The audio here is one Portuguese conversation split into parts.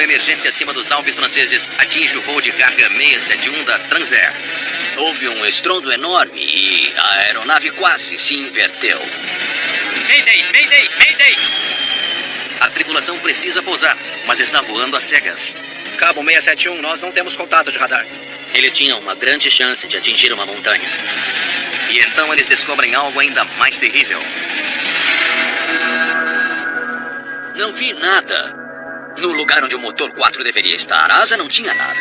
emergência acima dos Alpes franceses atinge o voo de carga 671 da Transair. Houve um estrondo enorme e a aeronave quase se inverteu. Mayday, Mayday, Mayday! A tripulação precisa pousar, mas está voando às cegas. Cabo 671, nós não temos contato de radar. Eles tinham uma grande chance de atingir uma montanha. E então eles descobrem algo ainda mais terrível. Não vi nada. No lugar onde o motor 4 deveria estar, a asa não tinha nada.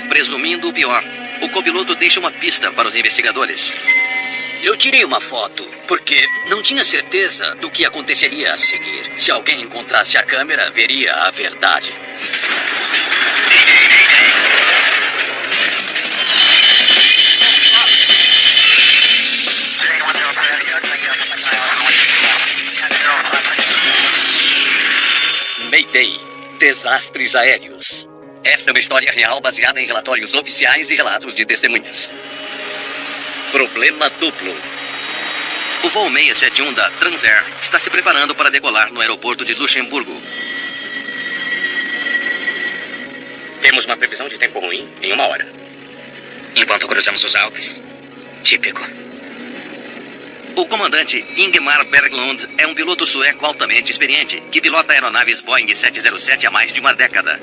Presumindo o pior, o copiloto deixa uma pista para os investigadores. Eu tirei uma foto, porque não tinha certeza do que aconteceria a seguir. Se alguém encontrasse a câmera, veria a verdade. Mayday, desastres aéreos. Esta é uma história real baseada em relatórios oficiais e relatos de testemunhas. Problema duplo. O voo 671 da Transair está se preparando para decolar no aeroporto de Luxemburgo. Temos uma previsão de tempo ruim em 1 hora. Enquanto cruzamos os Alpes. Típico. O comandante Ingemar Berglund é um piloto sueco altamente experiente que pilota aeronaves Boeing 707 há mais de uma década.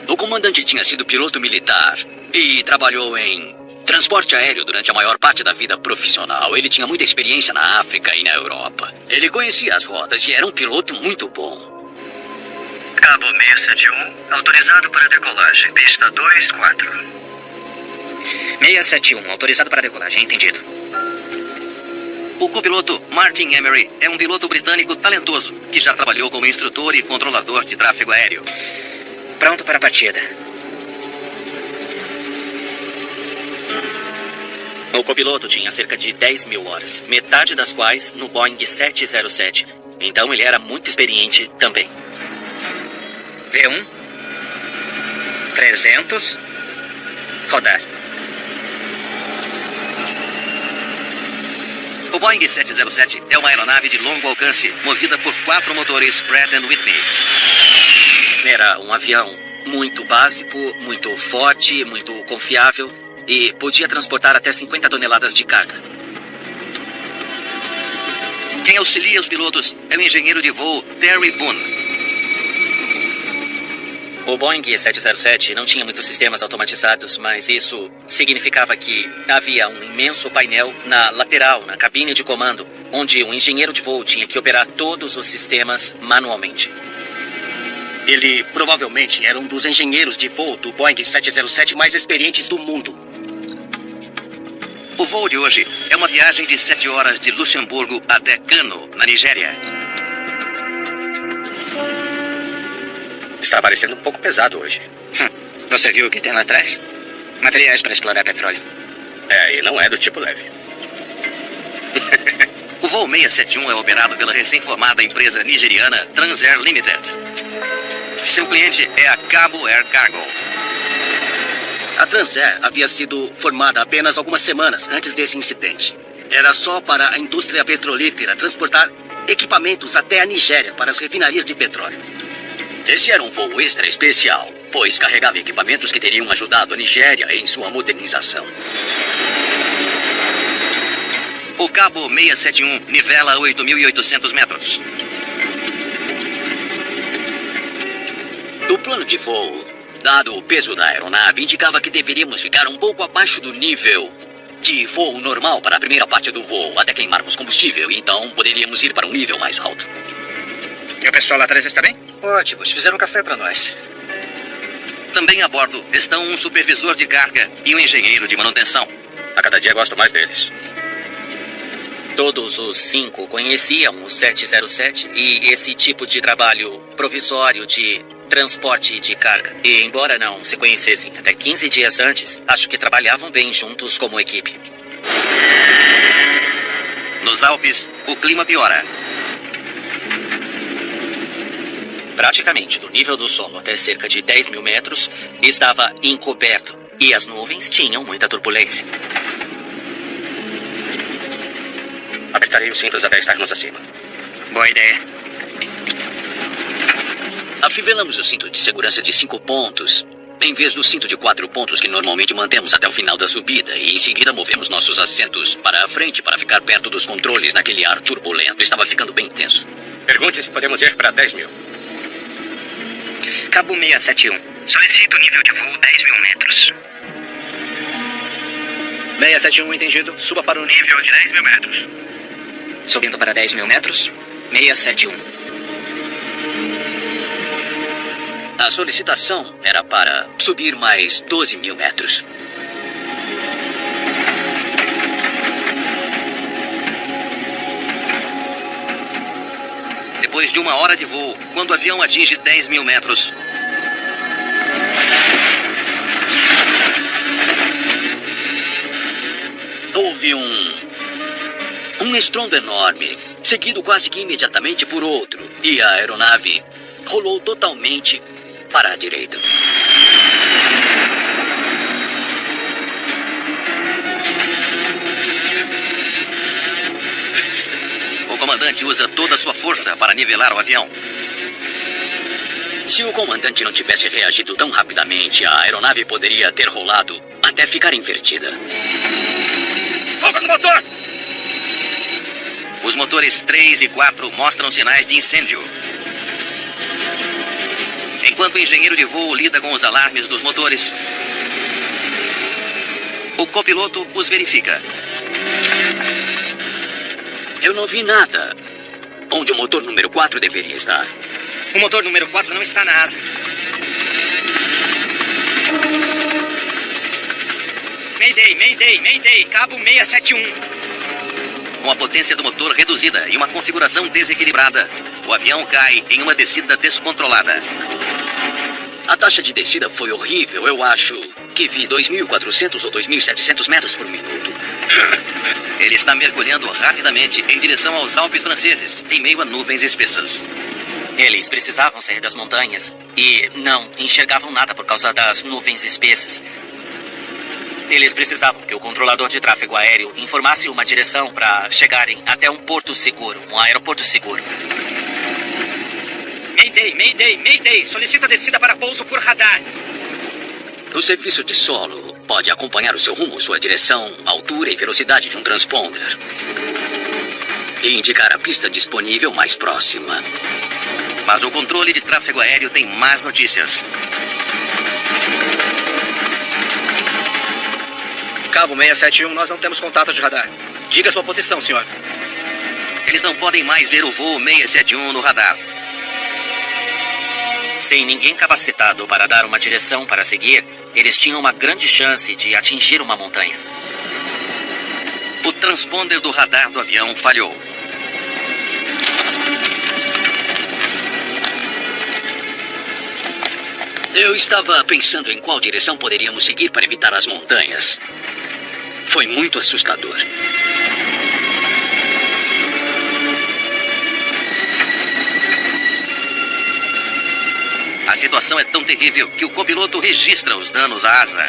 O comandante tinha sido piloto militar e trabalhou em transporte aéreo durante a maior parte da vida profissional. Ele tinha muita experiência na África e na Europa. Ele conhecia as rotas e era um piloto muito bom. Cabo 671, autorizado para decolagem, pista 24. 671, autorizado para decolagem, entendido. O copiloto Martin Emery é um piloto britânico talentoso que já trabalhou como instrutor e controlador de tráfego aéreo. Pronto para a partida. O copiloto tinha cerca de 10.000 horas, metade das quais no Boeing 707. Então ele era muito experiente também. V1. 300. Rodar. O Boeing 707 é uma aeronave de longo alcance, movida por 4 motores Pratt & Whitney. Era um avião muito básico, muito forte, muito confiável e podia transportar até 50 toneladas de carga. Quem auxilia os pilotos é o engenheiro de voo Terry Boone. O Boeing 707 não tinha muitos sistemas automatizados, mas isso significava que havia um imenso painel na lateral, na cabine de comando, onde um engenheiro de voo tinha que operar todos os sistemas manualmente. Ele provavelmente era um dos engenheiros de voo do Boeing 707 mais experientes do mundo. O voo de hoje é uma viagem de 7 horas de Luxemburgo até Kano, na Nigéria. Está parecendo um pouco pesado hoje. Você viu o que tem lá atrás? Materiais para explorar petróleo. E não é do tipo leve. O voo 671 é operado pela recém-formada empresa nigeriana Transair Limited. Seu cliente é a Cabo Air Cargo. A Transair havia sido formada apenas algumas semanas antes desse incidente. Era só para a indústria petrolífera transportar equipamentos até a Nigéria para as refinarias de petróleo. Esse era um voo extra especial, pois carregava equipamentos que teriam ajudado a Nigéria em sua modernização. O Cabo 671 nivela a 8.800 metros. O plano de voo, dado o peso da aeronave, indicava que deveríamos ficar um pouco abaixo do nível de voo normal para a primeira parte do voo, até queimarmos combustível, então poderíamos ir para um nível mais alto. E o pessoal lá atrás está bem? Ótimos, fizeram café para nós. Também a bordo estão um supervisor de carga e um engenheiro de manutenção. A cada dia gosto mais deles. Todos os 5 conheciam o 707 e esse tipo de trabalho provisório de transporte de carga. E embora não se conhecessem até 15 dias antes, acho que trabalhavam bem juntos como equipe. Nos Alpes, o clima piora. Praticamente do nível do solo até cerca de 10.000 metros, estava encoberto e as nuvens tinham muita turbulência. Apertarei os cintos até estarmos acima. Boa ideia. A Afivelamos o cinto de segurança de 5 pontos, em vez do cinto de 4 pontos que normalmente mantemos até o final da subida, e em seguida movemos nossos assentos para a frente para ficar perto dos controles naquele ar turbulento. Estava ficando bem tenso. Pergunte se podemos ir para 10 mil. Cabo 671. Solicito nível de voo 10 mil metros. 671, entendido. Suba para o nível. Nível de 10 mil metros. Subindo para 10 mil metros. 671. A solicitação era para subir mais 12 mil metros. Depois de 1 hora de voo, quando o avião atinge 10 mil metros, houve um estrondo enorme, seguido quase que imediatamente por outro, e a aeronave rolou totalmente para a direita. o comandante usa toda a sua força para nivelar o avião. Se o comandante não tivesse reagido tão rapidamente, a aeronave poderia ter rolado até ficar invertida. Fogo no motor! Os motores 3 e 4 mostram sinais de incêndio. Enquanto o engenheiro de voo lida com os alarmes dos motores, o copiloto os verifica. Eu não vi nada onde o motor número 4 deveria estar. O motor número 4 não está na asa. Mayday, cabo 671. Com a potência do motor reduzida e uma configuração desequilibrada, o avião cai em uma descida descontrolada. A taxa de descida foi horrível. Eu acho que vi 2.400 ou 2.700 metros por minuto. Ele está mergulhando rapidamente em direção aos Alpes franceses, em meio a nuvens espessas. Eles precisavam sair das montanhas e não enxergavam nada por causa das nuvens espessas. Eles precisavam que o controlador de tráfego aéreo informasse uma direção para chegarem até um porto seguro, um aeroporto seguro. Mayday, solicita descida para pouso por radar. O serviço de solo pode acompanhar o seu rumo, sua direção, altura e velocidade de um transponder. E indicar a pista disponível mais próxima. Mas o controle de tráfego aéreo tem más notícias. Cabo 671, nós não temos contato de radar. Diga sua posição, senhor. Eles não podem mais ver o voo 671 no radar. Sem ninguém capacitado para dar uma direção para seguir, eles tinham uma grande chance de atingir uma montanha. O transponder do radar do avião falhou. Eu estava pensando em qual direção poderíamos seguir para evitar as montanhas. Foi muito assustador. A situação é tão terrível que o copiloto registra os danos à asa.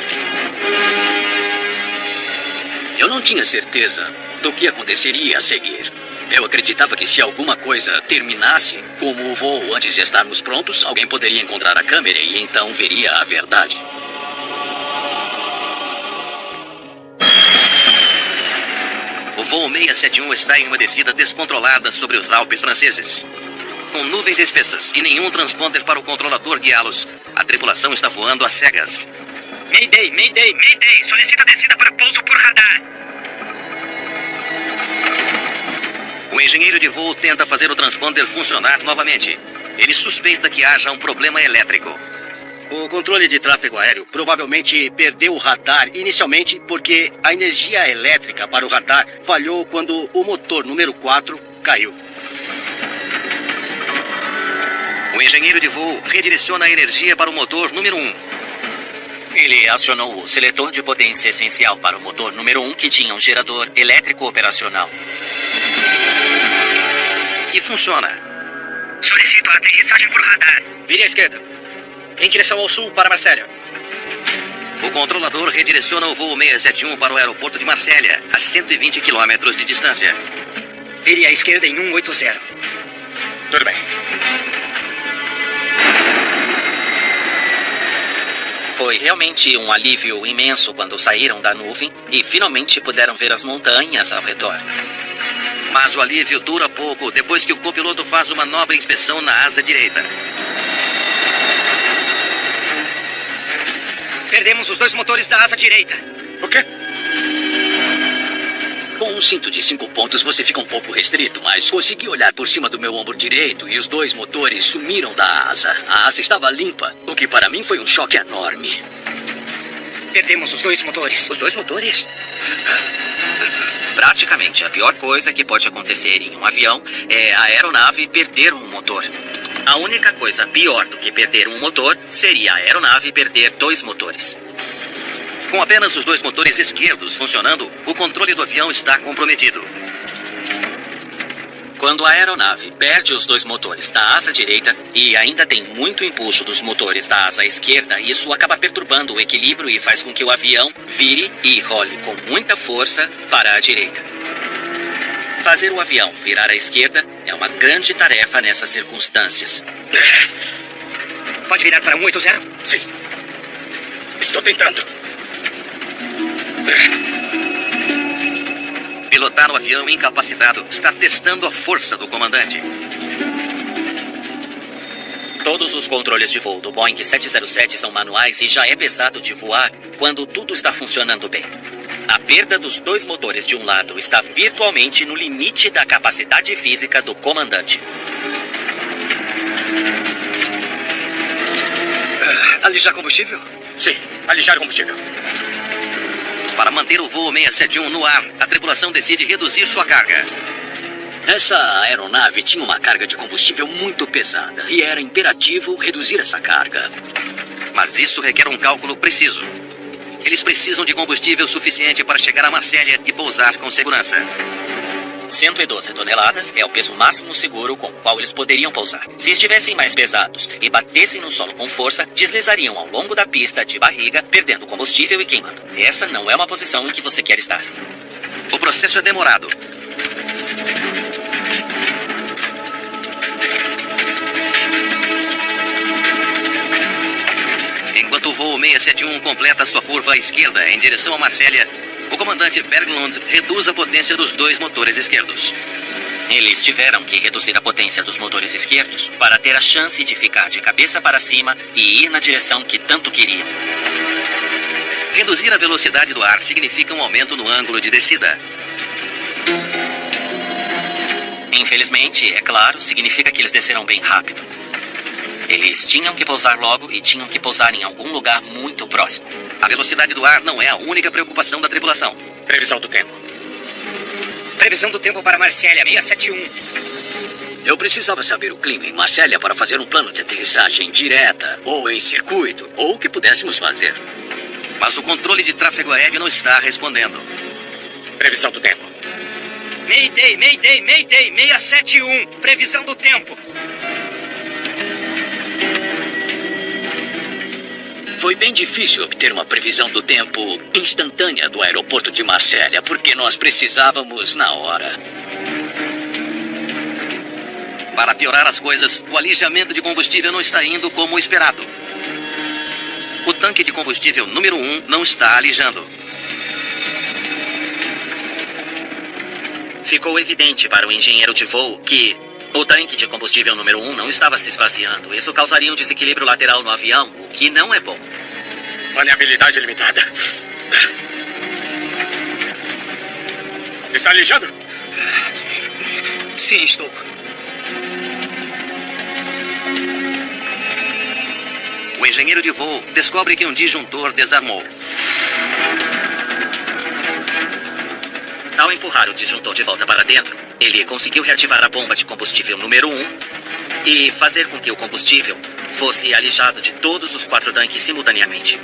Eu não tinha certeza do que aconteceria a seguir. Eu acreditava que se alguma coisa terminasse, como o voo antes de estarmos prontos, alguém poderia encontrar a câmera e então veria a verdade. O voo 671 está em uma descida descontrolada sobre os Alpes franceses. Com nuvens espessas e nenhum transponder para o controlador guiá-los, a tripulação está voando às cegas. Mayday, solicita descida para pouso por radar. O engenheiro de voo tenta fazer o transponder funcionar novamente. Ele suspeita que haja um problema elétrico. O controle de tráfego aéreo provavelmente perdeu o radar inicialmente porque a energia elétrica para o radar falhou quando o motor número 4 caiu. O engenheiro de voo redireciona a energia para o motor número 1. Ele acionou o seletor de potência essencial para o motor número 1, que tinha um gerador elétrico operacional. E funciona. Solicito a aterrissagem por radar. Vire à esquerda. Em direção ao sul para Marsella. O controlador redireciona o voo 671 para o aeroporto de Marsella, a 120 quilômetros de distância. Vire à esquerda em 180. Tudo bem. Foi realmente um alívio imenso quando saíram da nuvem e finalmente puderam ver as montanhas ao redor. Mas o alívio dura pouco depois que o copiloto faz uma nova inspeção na asa direita. Perdemos os 2 motores da asa direita. O quê? Com um cinto de 5 pontos você fica um pouco restrito, mas consegui olhar por cima do meu ombro direito e os 2 motores sumiram da asa. A asa estava limpa, o que para mim foi um choque enorme. Perdemos os 2 motores. Os 2 motores? Praticamente a pior coisa que pode acontecer em um avião é a aeronave perder um motor. A única coisa pior do que perder um motor seria a aeronave perder 2 motores. Com apenas os 2 motores esquerdos funcionando, o controle do avião está comprometido. Quando a aeronave perde os 2 motores da asa direita e ainda tem muito empuxo dos motores da asa esquerda, isso acaba perturbando o equilíbrio e faz com que o avião vire e role com muita força para a direita. Fazer o avião virar à esquerda é uma grande tarefa nessas circunstâncias. Pode virar para 180? Sim. Estou tentando. Pilotar o avião incapacitado está testando a força do comandante. Todos os controles de voo do Boeing 707 são manuais e já é pesado de voar quando tudo está funcionando bem. A perda dos 2 motores de um lado está virtualmente no limite da capacidade física do comandante. Alijar combustível? Sim, alijar combustível. Para manter o voo 671 no ar, a tripulação decide reduzir sua carga. Essa aeronave tinha uma carga de combustível muito pesada e era imperativo reduzir essa carga. Mas isso requer um cálculo preciso. Eles precisam de combustível suficiente para chegar a Marsella e pousar com segurança. 112 toneladas é o peso máximo seguro com o qual eles poderiam pousar. Se estivessem mais pesados e batessem no solo com força, deslizariam ao longo da pista de barriga, perdendo combustível e queimando. Essa não é uma posição em que você quer estar. O processo é demorado. Enquanto o voo 671 completa sua curva à esquerda em direção a Marsella, o comandante Berglund reduz a potência dos 2 motores esquerdos. Eles tiveram que reduzir a potência dos motores esquerdos para ter a chance de ficar de cabeça para cima e ir na direção que tanto queriam. Reduzir a velocidade do ar significa um aumento no ângulo de descida. Infelizmente, é claro, significa que eles desceram bem rápido. Eles tinham que pousar logo e tinham que pousar em algum lugar muito próximo. A velocidade do ar não é a única preocupação da tripulação. Previsão do tempo. Previsão do tempo para Marsella 671. Eu precisava saber o clima em Marsella para fazer um plano de aterrissagem direta, ou em circuito, ou o que pudéssemos fazer. Mas o controle de tráfego aéreo não está respondendo. Previsão do tempo. Mayday, Mayday, Mayday 671. Previsão do tempo. Foi bem difícil obter uma previsão do tempo instantânea do aeroporto de Marsella, porque nós precisávamos na hora. Para piorar as coisas, o alijamento de combustível não está indo como esperado. O tanque de combustível número 1 não está alijando. Ficou evidente para o engenheiro de voo que o tanque de combustível número 1 não estava se esvaziando. Isso causaria um desequilíbrio lateral no avião, o que não é bom. Maniabilidade limitada. Está alijando? Sim, estou. O engenheiro de voo descobre que um disjuntor desarmou. Ao empurrar o disjuntor de volta para dentro, ele conseguiu reativar a bomba de combustível número 1 e fazer com que o combustível fosse alijado de todos os 4 tanques simultaneamente.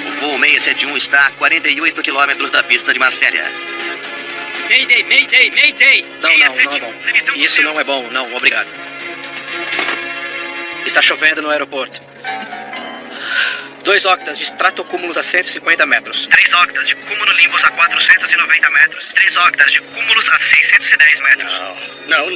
O voo 671 está a 48 quilômetros da pista de Marsella. Mayday, Mayday, Mayday. Não é bom. Isso não é bom, não, obrigado. Está chovendo no aeroporto. 2 octas de estratocúmulos a 150 metros. 3 octas de cumulonimbus a 490 metros. 3 octas de cúmulos a 610 metros. Não.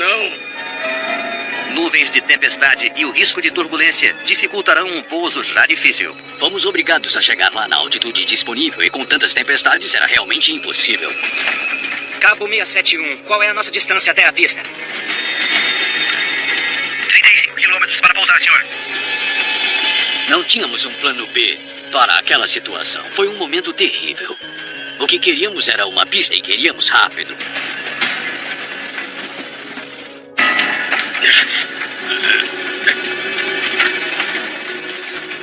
Nuvens de tempestade e o risco de turbulência dificultarão um pouso já difícil. Fomos obrigados a chegar lá na altitude disponível e com tantas tempestades era realmente impossível. Cabo 671, qual é a nossa distância até a pista? 35 quilômetros para pousar, senhor. Não tínhamos um plano B para aquela situação. Foi um momento terrível. O que queríamos era uma pista e queríamos rápido.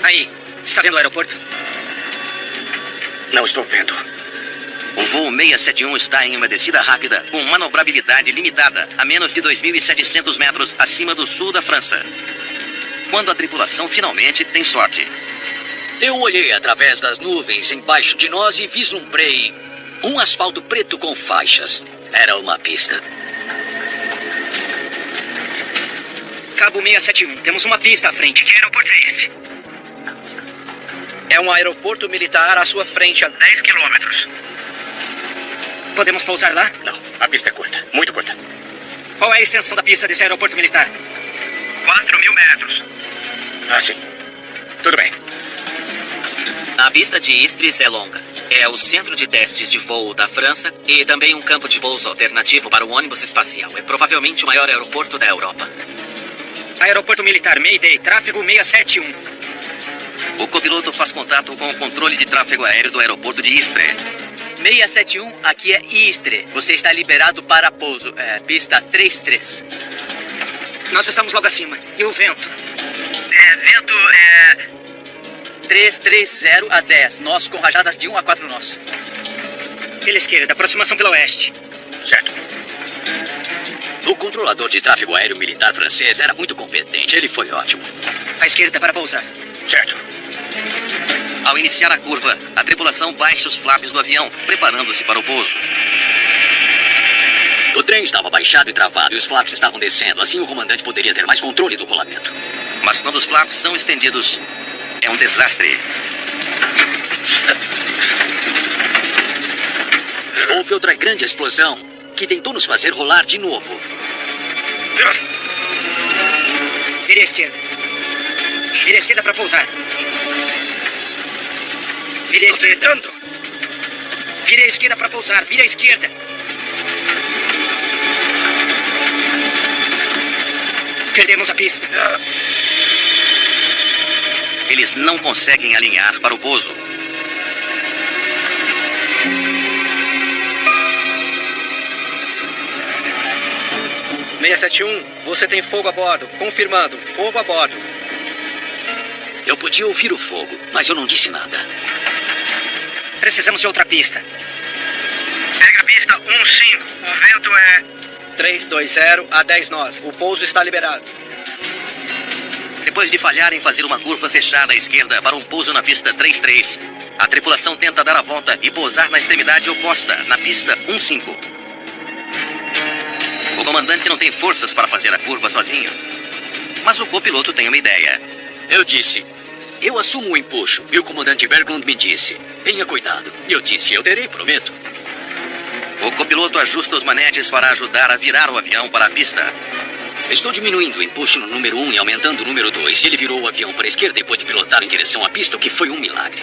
Aí, está vendo o aeroporto? Não estou vendo. O voo 671 está em uma descida rápida com manobrabilidade limitada a menos de 2.700 metros acima do sul da França. Quando a tripulação finalmente tem sorte. Eu olhei através das nuvens embaixo de nós e vislumbrei um asfalto preto com faixas. Era uma pista. Cabo 671, temos uma pista à frente. Que aeroporto é esse? É um aeroporto militar à sua frente a 10 quilômetros. Podemos pousar lá? Não, a pista é curta. Muito curta. Qual é a extensão da pista desse aeroporto militar? 4.000 metros. Ah, sim. Tudo bem. A pista de Istres é longa. É o centro de testes de voo da França e também um campo de pouso alternativo para o ônibus espacial. É provavelmente o maior aeroporto da Europa. Aeroporto militar Mayday, tráfego 671. O copiloto faz contato com o controle de tráfego aéreo do aeroporto de Istres. 671, aqui é Istres. Você está liberado para pouso. Pista 33. Nós estamos logo acima. E o vento? Vento 330 a 10. Nós com rajadas de 1 a 4 nós. Pela esquerda, aproximação pelo oeste. Certo. O controlador de tráfego aéreo militar francês era muito competente. Ele foi ótimo. À esquerda para pousar. Certo. Ao iniciar a curva, a tripulação baixa os flaps do avião, preparando-se para o pouso. O trem estava baixado e travado e os flaps estavam descendo. Assim o comandante poderia ter mais controle do rolamento. Mas quando os flaps são estendidos, é um desastre. Houve outra grande explosão que tentou nos fazer rolar de novo. Vire à esquerda. Vire à esquerda para pousar. Vire à esquerda. Vire à esquerda para pousar. Vire à esquerda. Perdemos a pista. Eles não conseguem alinhar para o pouso. Você tem fogo a bordo. Confirmando, fogo a bordo. Eu podia ouvir o fogo, mas eu não disse nada. Precisamos de outra pista. Pega a pista 15. O vento é 320 a 10 nós. O pouso está liberado. Depois de falhar em fazer uma curva fechada à esquerda para um pouso na pista 33, a tripulação tenta dar a volta e pousar na extremidade oposta, na pista 15. O comandante não tem forças para fazer a curva sozinho. Mas o copiloto tem uma ideia. Eu disse, eu assumo o empuxo. E o comandante Berglund me disse, tenha cuidado. E eu disse, eu terei, prometo. O copiloto ajusta os manetes para ajudar a virar o avião para a pista. Estou diminuindo o empuxo no número 1 e aumentando o número 2. Ele virou o avião para a esquerda e pôde pilotar em direção à pista, o que foi um milagre.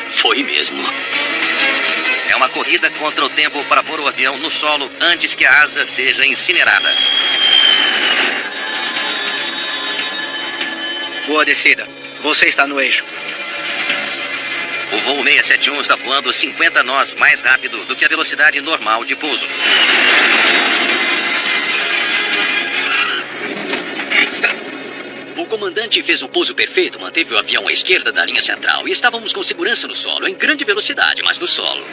Foi mesmo. É uma corrida contra o tempo para pôr o avião no solo antes que a asa seja incinerada. Boa descida. Você está no eixo. O voo 671 está voando 50 nós mais rápido do que a velocidade normal de pouso. O comandante fez um pouso perfeito, manteve o avião à esquerda da linha central e estávamos com segurança no solo, em grande velocidade, mas no solo.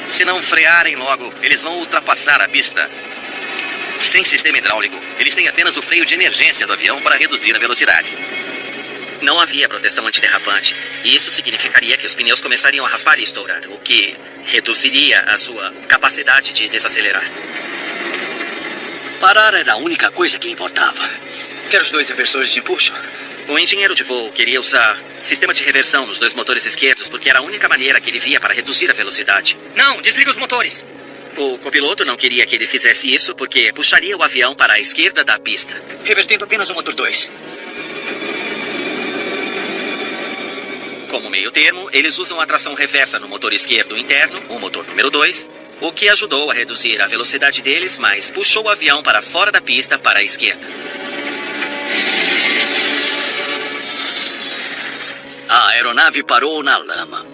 Se não frearem logo, eles vão ultrapassar a pista. Sem sistema hidráulico, eles têm apenas o freio de emergência do avião para reduzir a velocidade. Não havia proteção antiderrapante. E isso significaria que os pneus começariam a raspar e estourar, o que reduziria a sua capacidade de desacelerar. Parar era a única coisa que importava. Quer os 2 inversores de empuxo? O engenheiro de voo queria usar sistema de reversão nos 2 motores esquerdos porque era a única maneira que ele via para reduzir a velocidade. Não, desliga os motores. O copiloto não queria que ele fizesse isso porque puxaria o avião para a esquerda da pista. Revertendo apenas o motor 2. Como meio termo, eles usam a tração reversa no motor esquerdo interno, o motor número 2, o que ajudou a reduzir a velocidade deles, mas puxou o avião para fora da pista para a esquerda. A aeronave parou na lama.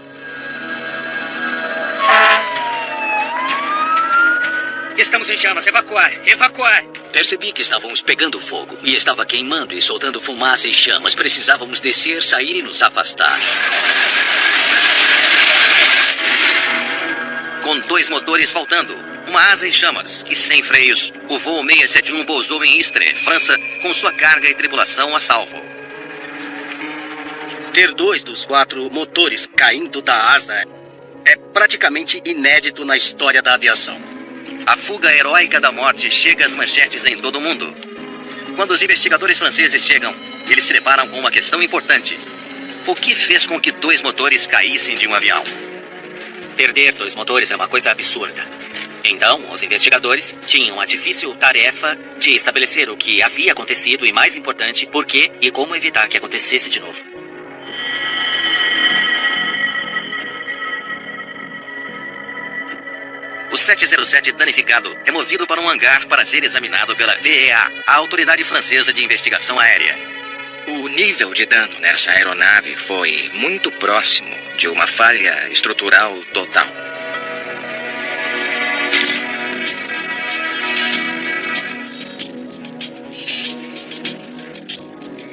Estamos em chamas. Evacuar. Evacuar. Percebi que estávamos pegando fogo e estava queimando e soltando fumaça e chamas. Precisávamos descer, sair e nos afastar. Com 2 motores faltando, uma asa em chamas e sem freios, o voo 671 pousou em Istres, França, com sua carga e tripulação a salvo. Ter 2 dos 4 motores caindo da asa é praticamente inédito na história da aviação. A fuga heróica da morte chega às manchetes em todo o mundo. Quando os investigadores franceses chegam, eles se deparam com uma questão importante. O que fez com que 2 motores caíssem de um avião? Perder 2 motores é uma coisa absurda. Então, os investigadores tinham a difícil tarefa de estabelecer o que havia acontecido e, mais importante, por quê e como evitar que acontecesse de novo. O 707 danificado é movido para um hangar para ser examinado pela VEA, a Autoridade Francesa de Investigação Aérea. O nível de dano nessa aeronave foi muito próximo de uma falha estrutural total.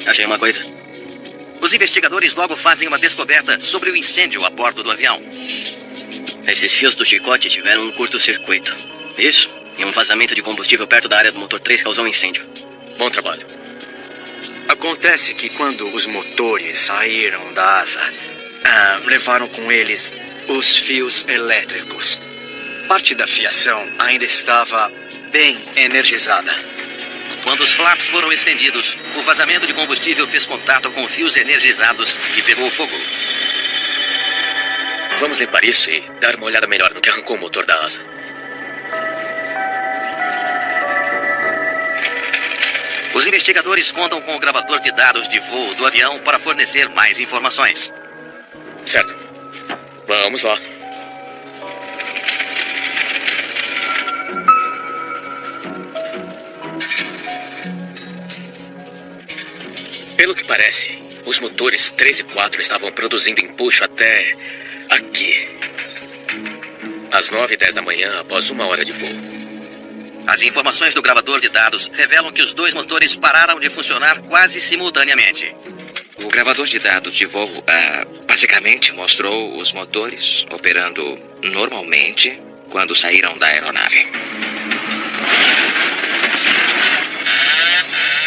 Achei uma coisa. Os investigadores logo fazem uma descoberta sobre o incêndio a bordo do avião. Esses fios do chicote tiveram um curto-circuito. Isso, e um vazamento de combustível perto da área do motor 3 causou um incêndio. Bom trabalho. Acontece que quando os motores saíram da asa, levaram com eles os fios elétricos. Parte da fiação ainda estava bem energizada. Quando os flaps foram estendidos, o vazamento de combustível fez contato com fios energizados e pegou fogo. Vamos limpar isso e dar uma olhada melhor no que arrancou o motor da asa. Os investigadores contam com o gravador de dados de voo do avião para fornecer mais informações. Certo. Vamos lá. Pelo que parece, os motores 3 e 4 estavam produzindo empuxo até aqui. Às 9h10 da manhã, após 1 hora de voo. As informações do gravador de dados revelam que os 2 motores pararam de funcionar quase simultaneamente. O gravador de dados de voo basicamente mostrou os motores operando normalmente quando saíram da aeronave.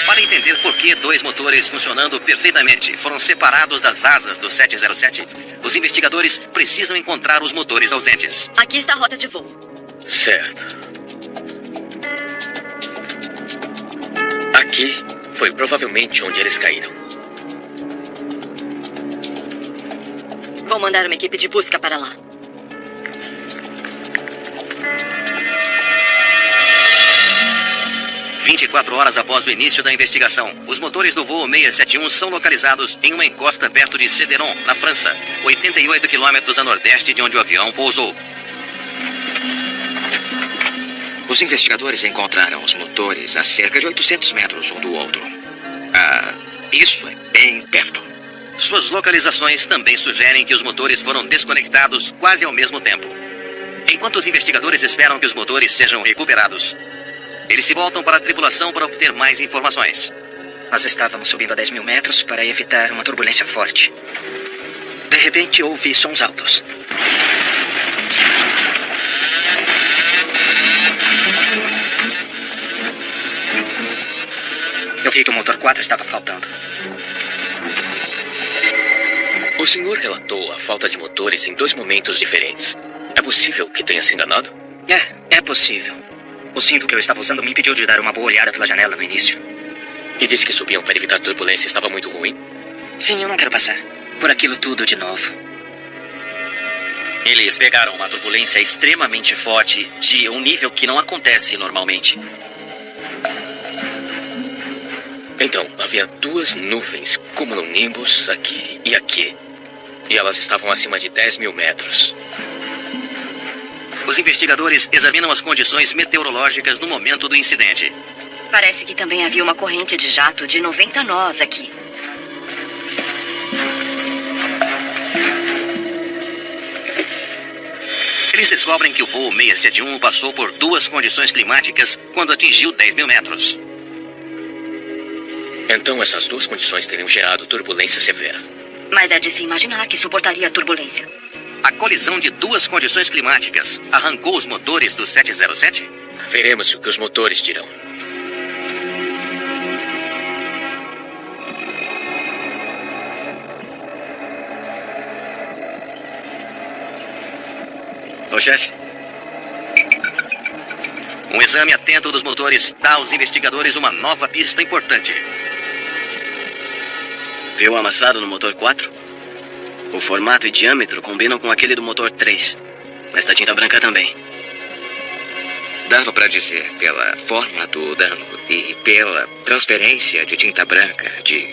Para entender por que 2 motores funcionando perfeitamente foram separados das asas do 707, os investigadores precisam encontrar os motores ausentes. Aqui está a rota de voo. Certo. Aqui foi provavelmente onde eles caíram. Vou mandar uma equipe de busca para lá. – 24 horas após o início da investigação, os motores do voo 671 são localizados em uma encosta perto de Cederon, na França, 88 quilômetros a nordeste de onde o avião pousou. Os investigadores encontraram os motores a cerca de 800 metros um do outro. Isso é bem perto. Suas localizações também sugerem que os motores foram desconectados quase ao mesmo tempo. Enquanto os investigadores esperam que os motores sejam recuperados, eles se voltam para a tripulação para obter mais informações. Nós estávamos subindo a 10.000 metros para evitar uma turbulência forte. De repente, ouvi sons altos. Eu vi que o motor 4 estava faltando. O senhor relatou a falta de motores em 2 momentos diferentes. É possível que tenha se enganado? É possível. O cinto que eu estava usando me impediu de dar uma boa olhada pela janela no início. E disse que subiam para evitar turbulência e estava muito ruim? Sim, eu não quero passar por aquilo tudo de novo. Eles pegaram uma turbulência extremamente forte de um nível que não acontece normalmente. Então, havia duas nuvens cumulonimbus aqui e aqui. E elas estavam acima de 10 mil metros. Os investigadores examinam as condições meteorológicas no momento do incidente. Parece que também havia uma corrente de jato de 90 nós aqui. Eles descobrem que o voo 671 passou por duas condições climáticas quando atingiu 10 mil metros. Então essas duas condições teriam gerado turbulência severa. Mas é de se imaginar que suportaria a turbulência. A colisão de duas condições climáticas arrancou os motores do 707? Veremos o que os motores dirão. Ô, chefe. Um exame atento dos motores dá aos investigadores uma nova pista importante. Viu o amassado no motor 4? O formato e diâmetro combinam com aquele do motor 3. Mas da tinta branca também. Dava para dizer pela forma do dano e pela transferência de tinta branca de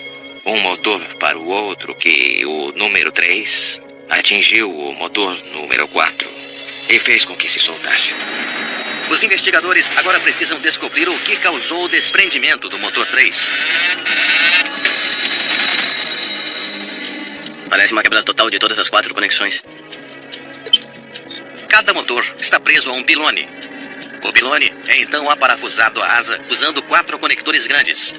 um motor para o outro que o número 3 atingiu o motor número 4 e fez com que se soltasse. Os investigadores agora precisam descobrir o que causou o desprendimento do motor 3. Parece uma quebra total de todas as 4 conexões. Cada motor está preso a um pilone. O pilone é então aparafusado à asa usando 4 conectores grandes.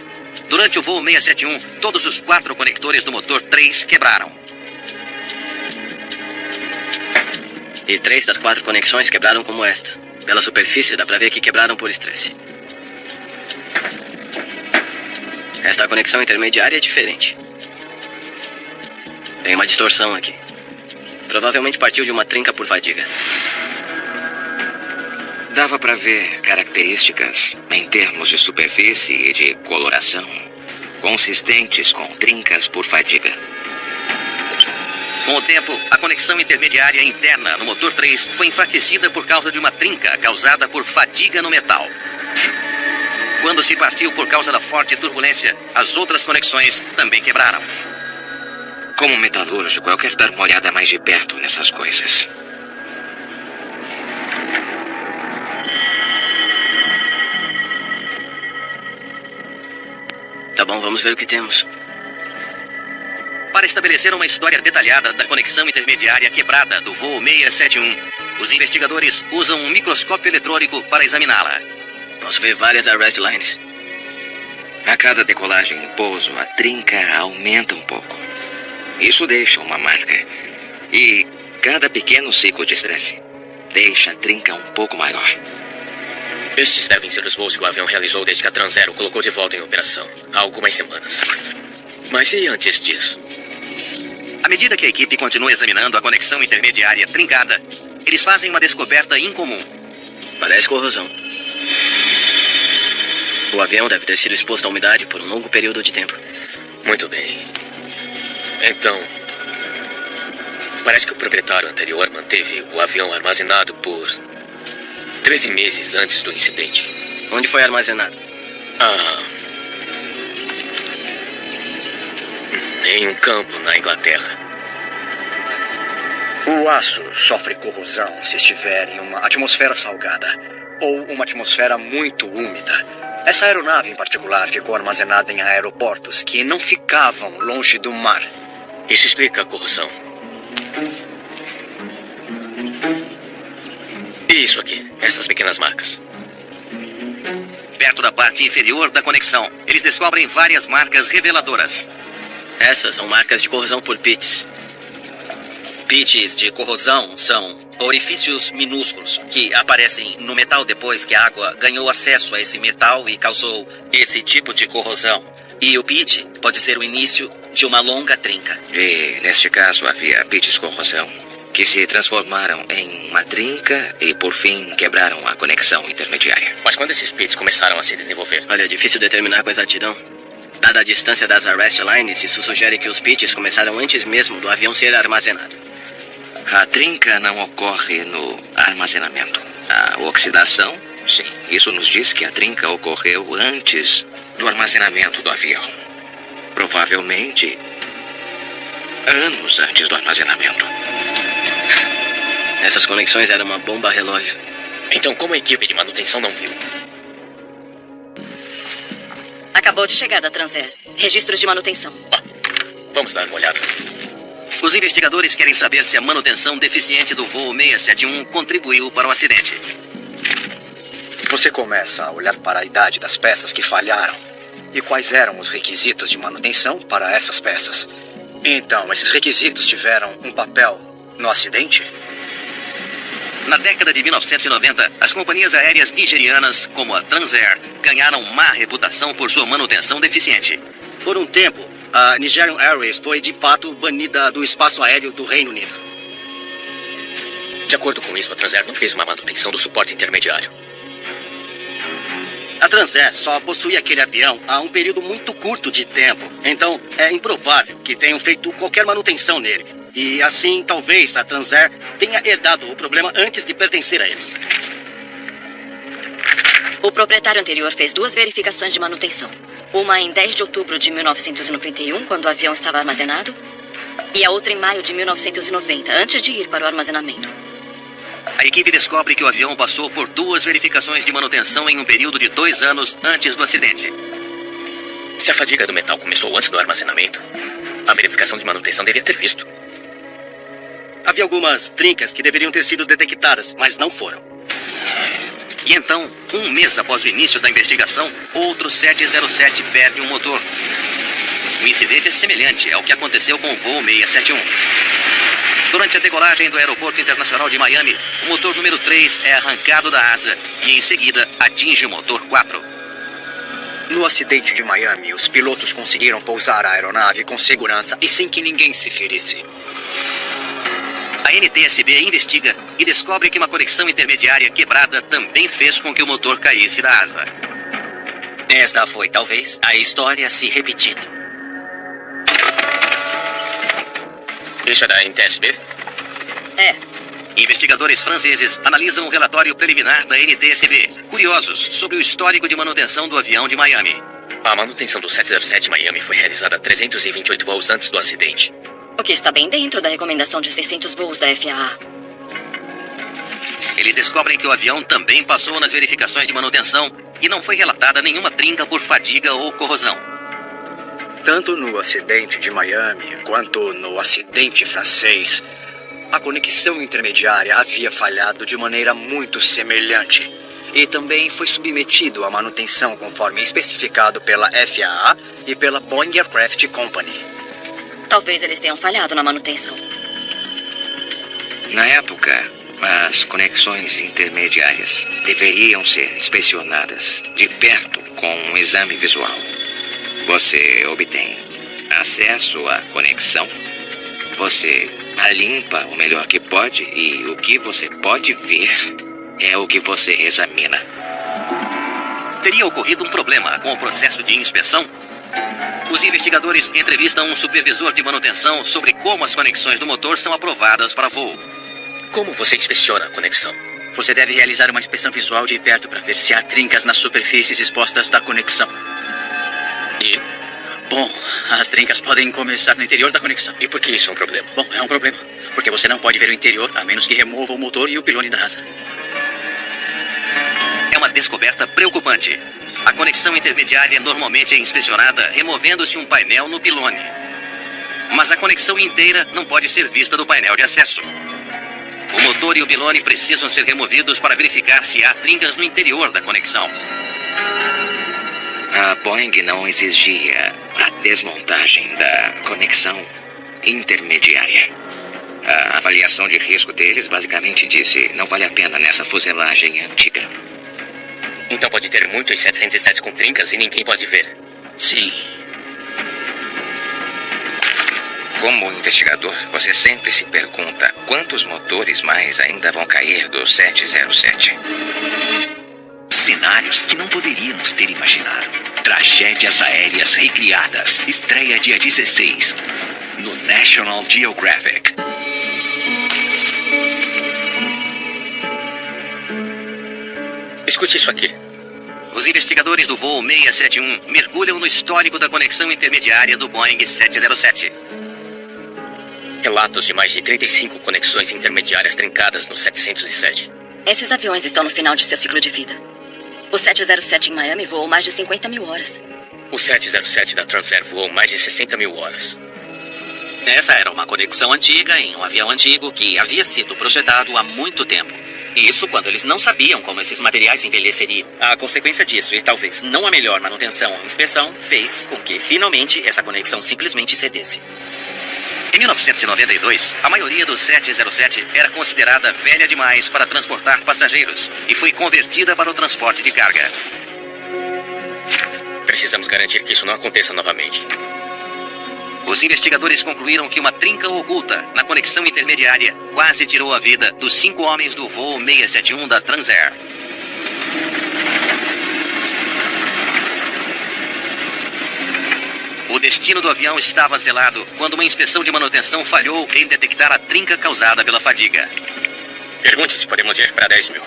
Durante o voo 671, todos os 4 conectores do motor 3 quebraram. E 3 das 4 conexões quebraram como esta. Pela superfície dá pra ver que quebraram por estresse. Esta conexão intermediária é diferente. Tem uma distorção aqui. Provavelmente partiu de uma trinca por fadiga. Dava para ver características em termos de superfície e de coloração consistentes com trincas por fadiga. Com o tempo, a conexão intermediária interna no motor 3 foi enfraquecida por causa de uma trinca causada por fadiga no metal. Quando se partiu por causa da forte turbulência, as outras conexões também quebraram. Como metalúrgico, eu quero dar uma olhada mais de perto nessas coisas. Tá bom, vamos ver o que temos. Para estabelecer uma história detalhada da conexão intermediária quebrada do voo 671, os investigadores usam um microscópio eletrônico para examiná-la. Posso ver várias arrest lines. A cada decolagem e pouso, a trinca aumenta um pouco. Isso deixa uma marca. E cada pequeno ciclo de estresse deixa a trinca um pouco maior. Estes devem ser os voos que o avião realizou desde que a Transaero colocou de volta em operação, há algumas semanas. Mas e antes disso? À medida que a equipe continua examinando a conexão intermediária trincada, eles fazem uma descoberta incomum. Parece corrosão. O avião deve ter sido exposto à umidade por um longo período de tempo. Muito bem. Então, parece que o proprietário anterior manteve o avião armazenado por 13 meses antes do incidente. Onde foi armazenado? Em um campo na Inglaterra. O aço sofre corrosão se estiver em uma atmosfera salgada ou uma atmosfera muito úmida. Essa aeronave em particular ficou armazenada em aeroportos que não ficavam longe do mar. Isso explica a corrosão. E isso aqui, essas pequenas marcas. Perto da parte inferior da conexão, eles descobrem várias marcas reveladoras. Essas são marcas de corrosão por pits. Pits de corrosão são orifícios minúsculos que aparecem no metal depois que a água ganhou acesso a esse metal e causou esse tipo de corrosão. E o pit pode ser o início de uma longa trinca. E, neste caso, havia pits corrosão que se transformaram em uma trinca e, por fim, quebraram a conexão intermediária. Mas quando esses pits começaram a se desenvolver? Olha, é difícil determinar com exatidão. Dada a distância das arrest lines, isso sugere que os pits começaram antes mesmo do avião ser armazenado. A trinca não ocorre no armazenamento. A oxidação, sim. Isso nos diz que a trinca ocorreu antes do armazenamento do avião. Provavelmente anos antes do armazenamento. Essas conexões eram uma bomba relógio. Então, como a equipe de manutenção não viu? Acabou de chegar da Transair. Registros de manutenção. Vamos dar uma olhada. Os investigadores querem saber se a manutenção deficiente do voo 671 contribuiu para o acidente. Você começa a olhar para a idade das peças que falharam e quais eram os requisitos de manutenção para essas peças. Então, esses requisitos tiveram um papel no acidente? Na década de 1990, as companhias aéreas nigerianas, como a Transair, ganharam má reputação por sua manutenção deficiente. Por um tempo, a Nigerian Airways foi de fato banida do espaço aéreo do Reino Unido. De acordo com isso, a Transair não fez uma manutenção do suporte intermediário. A Transair só possui aquele avião há um período muito curto de tempo. Então, é improvável que tenham feito qualquer manutenção nele. E assim, talvez a Transair tenha herdado o problema antes de pertencer a eles. O proprietário anterior fez 2 verificações de manutenção. Uma em 10 de outubro de 1991, quando o avião estava armazenado, e a outra em maio de 1990, antes de ir para o armazenamento. A equipe descobre que o avião passou por 2 verificações de manutenção em um período de 2 anos antes do acidente. Se a fadiga do metal começou antes do armazenamento, a verificação de manutenção devia ter visto. Havia algumas trincas que deveriam ter sido detectadas, mas não foram. E então, um mês após o início da investigação, outro 707 perde um motor. O incidente é semelhante ao que aconteceu com o voo 671. Durante a decolagem do Aeroporto Internacional de Miami, o motor número 3 é arrancado da asa e, em seguida, atinge o motor 4. No acidente de Miami, os pilotos conseguiram pousar a aeronave com segurança e sem que ninguém se ferisse. A NTSB investiga e descobre que uma conexão intermediária quebrada também fez com que o motor caísse da asa. Esta foi, talvez, a história se repetindo. Isso é da NTSB? É. Investigadores franceses analisam o relatório preliminar da NTSB, curiosos sobre o histórico de manutenção do avião de Miami. A manutenção do 707 Miami foi realizada 328 voos antes do acidente. O que está bem dentro da recomendação de 600 voos da FAA. Eles descobrem que o avião também passou nas verificações de manutenção e não foi relatada nenhuma trinca por fadiga ou corrosão. Tanto no acidente de Miami quanto no acidente francês, a conexão intermediária havia falhado de maneira muito semelhante e também foi submetido à manutenção conforme especificado pela FAA e pela Boeing Aircraft Company. Talvez eles tenham falhado na manutenção. Na época, as conexões intermediárias deveriam ser inspecionadas de perto com um exame visual. Você obtém acesso à conexão, você a limpa o melhor que pode e o que você pode ver é o que você examina. Teria ocorrido um problema com o processo de inspeção? Os investigadores entrevistam um supervisor de manutenção sobre como as conexões do motor são aprovadas para voo. Como você inspeciona a conexão? Você deve realizar uma inspeção visual de perto para ver se há trincas nas superfícies expostas da conexão. E? Bom, as trincas podem começar no interior da conexão. E por que isso é um problema? Bom, é um problema, porque você não pode ver o interior a menos que remova o motor e o pilone da asa. É uma descoberta preocupante. A conexão intermediária normalmente é inspecionada removendo-se um painel no pilone. Mas a conexão inteira não pode ser vista do painel de acesso. O motor e o pilone precisam ser removidos para verificar se há trincas no interior da conexão. A Boeing não exigia a desmontagem da conexão intermediária. A avaliação de risco deles basicamente disse: não vale a pena nessa fuselagem antiga. Então pode ter muitos 707 com trincas e ninguém pode ver. Sim. Como investigador, você sempre se pergunta quantos motores mais ainda vão cair do 707. Cenários que não poderíamos ter imaginado. Tragédias aéreas recriadas. Estreia dia 16 no National Geographic. Escute isso aqui. Os investigadores do voo 671 mergulham no histórico da conexão intermediária do Boeing 707. Relatos de mais de 35 conexões intermediárias trincadas no 707. Esses aviões estão no final de seu ciclo de vida. O 707 em Miami voou mais de 50 mil horas. O 707 da Transair voou mais de 60 mil horas. Essa era uma conexão antiga em um avião antigo que havia sido projetado há muito tempo. Isso quando eles não sabiam como esses materiais envelheceriam. A consequência disso, e talvez não a melhor manutenção ou inspeção, fez com que, finalmente, essa conexão simplesmente cedesse. Em 1992, a maioria dos 707 era considerada velha demais para transportar passageiros e foi convertida para o transporte de carga. Precisamos garantir que isso não aconteça novamente. Os investigadores concluíram que uma trinca oculta na conexão intermediária quase tirou a vida dos 5 homens do voo 671 da Transair. O destino do avião estava selado quando uma inspeção de manutenção falhou em detectar a trinca causada pela fadiga. Pergunte se podemos ir para 10 mil.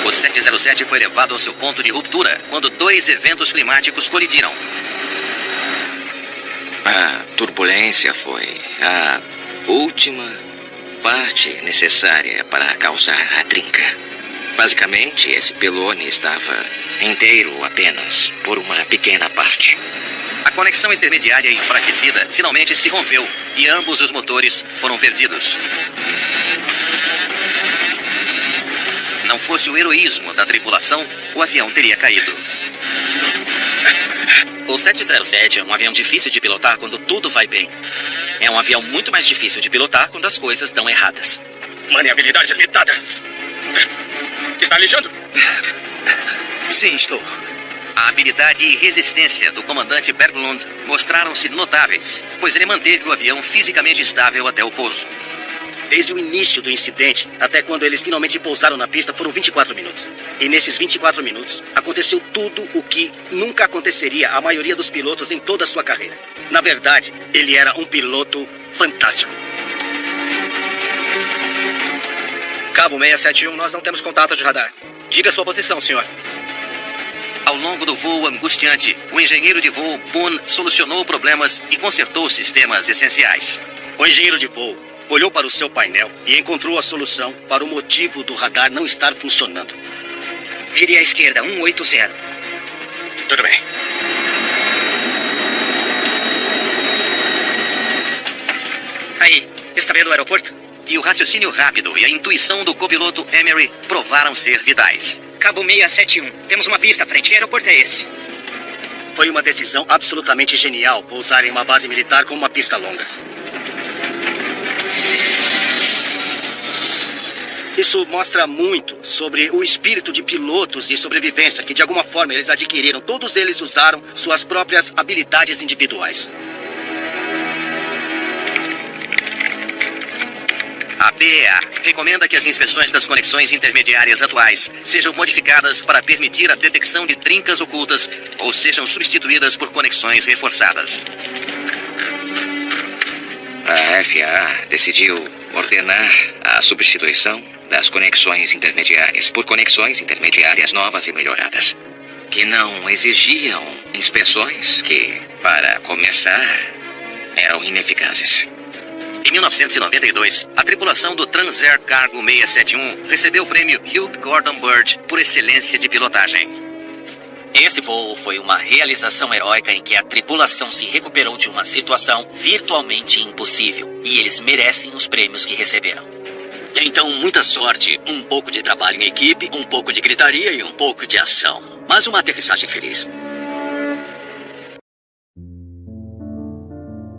O 707 foi levado ao seu ponto de ruptura quando 2 eventos climáticos colidiram. A turbulência foi a última parte necessária para causar a trinca. Basicamente, esse pylone estava inteiro apenas por uma pequena parte. A conexão intermediária enfraquecida finalmente se rompeu e ambos os motores foram perdidos. Não fosse o heroísmo da tripulação, o avião teria caído. O 707 é um avião difícil de pilotar quando tudo vai bem. É um avião muito mais difícil de pilotar quando as coisas dão erradas. Maniabilidade limitada. Está alijando? Sim, estou. A habilidade e resistência do comandante Berglund mostraram-se notáveis, pois ele manteve o avião fisicamente estável até o pouso. Desde o início do incidente até quando eles finalmente pousaram na pista foram 24 minutos. E nesses 24 minutos aconteceu tudo o que nunca aconteceria à maioria dos pilotos em toda a sua carreira. Na verdade, ele era um piloto fantástico. Cabo 671, nós não temos contato de radar. Diga sua posição, senhor. Ao longo do voo angustiante, o engenheiro de voo Boone solucionou problemas e consertou sistemas essenciais. O engenheiro de voo olhou para o seu painel e encontrou a solução para o motivo do radar não estar funcionando. Vire à esquerda, 180. Tudo bem. Aí, está vendo o aeroporto? E o raciocínio rápido e a intuição do copiloto Emery provaram ser vitais. Cabo 671. Temos uma pista à frente. Que aeroporto é esse? Foi uma decisão absolutamente genial pousar em uma base militar com uma pista longa. Isso mostra muito sobre o espírito de pilotos e sobrevivência que de alguma forma eles adquiriram. Todos eles usaram suas próprias habilidades individuais. A BEA recomenda que as inspeções das conexões intermediárias atuais sejam modificadas para permitir a detecção de trincas ocultas ou sejam substituídas por conexões reforçadas. A FAA decidiu ordenar a substituição das conexões intermediárias por conexões intermediárias novas e melhoradas, que não exigiam inspeções que, para começar, eram ineficazes. Em 1992, a tripulação do Transair Cargo 671 recebeu o prêmio Hugh Gordon Bird por excelência de pilotagem. Esse voo foi uma realização heróica em que a tripulação se recuperou de uma situação virtualmente impossível. E eles merecem os prêmios que receberam. Então, muita sorte, um pouco de trabalho em equipe, um pouco de gritaria e um pouco de ação. Mas uma aterrissagem feliz.